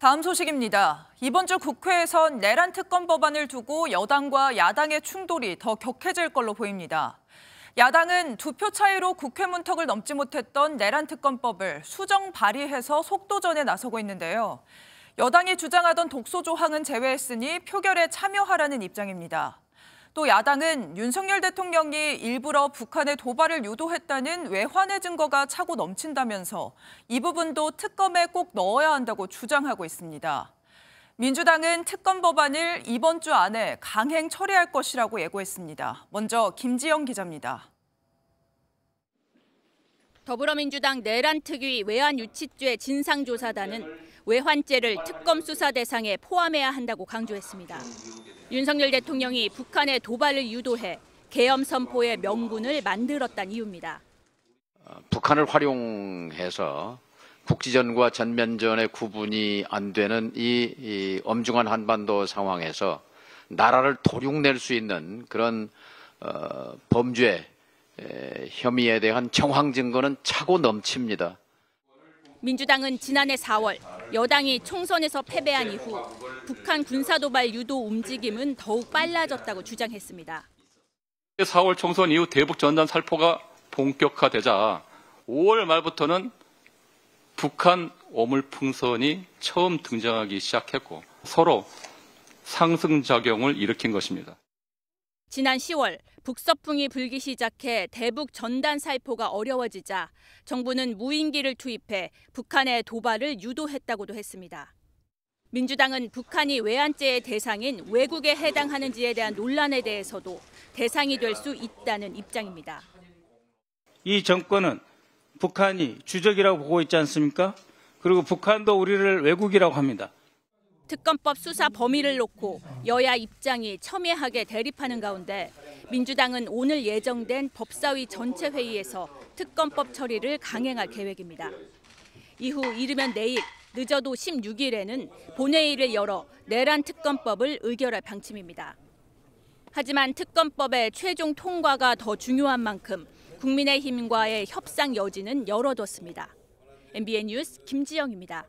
다음 소식입니다. 이번 주 국회에선 내란 특검 법안을 두고 여당과 야당의 충돌이 더 격해질 걸로 보입니다. 야당은 2표 차이로 국회 문턱을 넘지 못했던 내란 특검법을 수정 발의해서 속도전에 나서고 있는데요. 여당이 주장하던 독소 조항은 제외했으니 표결에 참여하라는 입장입니다. 또 야당은 윤석열 대통령이 일부러 북한의 도발을 유도했다는 외환의 증거가 차고 넘친다면서 이 부분도 특검에 꼭 넣어야 한다고 주장하고 있습니다. 민주당은 특검 법안을 이번 주 안에 강행 처리할 것이라고 예고했습니다. 먼저 김지영 기자입니다. 더불어민주당 내란특위 외환유치죄 진상조사단은 외환죄를 특검 수사 대상에 포함해야 한다고 강조했습니다. 윤석열 대통령이 북한의 도발을 유도해 계엄 선포의 명분을 만들었다는 이유입니다. 북한을 활용해서 국지전과 전면전의 구분이 안 되는 이 엄중한 한반도 상황에서 나라를 도륙낼 수 있는 그런 범죄 혐의에 대한 정황 증거는 차고 넘칩니다. 민주당은 지난해 4월 여당이 총선에서 패배한 이후 북한 군사도발 유도 움직임은 더욱 빨라졌다고 주장했습니다. 4월 총선 이후 대북 전단 살포가 본격화되자 5월 말부터는 북한 오물풍선이 처음 등장하기 시작했고 서로 상승작용을 일으킨 것입니다. 지난 10월 북서풍이 불기 시작해 대북 전단 살포가 어려워지자 정부는 무인기를 투입해 북한의 도발을 유도했다고도 했습니다. 민주당은 북한이 외환죄의 대상인 외국에 해당하는지에 대한 논란에 대해서도 대상이 될 수 있다는 입장입니다. 이 정권은 북한이 주적이라고 보고 있지 않습니까? 그리고 북한도 우리를 외국이라고 합니다. 특검법 수사 범위를 놓고 여야 입장이 첨예하게 대립하는 가운데 민주당은 오늘 예정된 법사위 전체 회의에서 특검법 처리를 강행할 계획입니다. 이후 이르면 내일, 늦어도 16일에는 본회의를 열어 내란 특검법을 의결할 방침입니다. 하지만 특검법의 최종 통과가 더 중요한 만큼 국민의힘과의 협상 여지는 열어뒀습니다. MBN 뉴스 김지영입니다.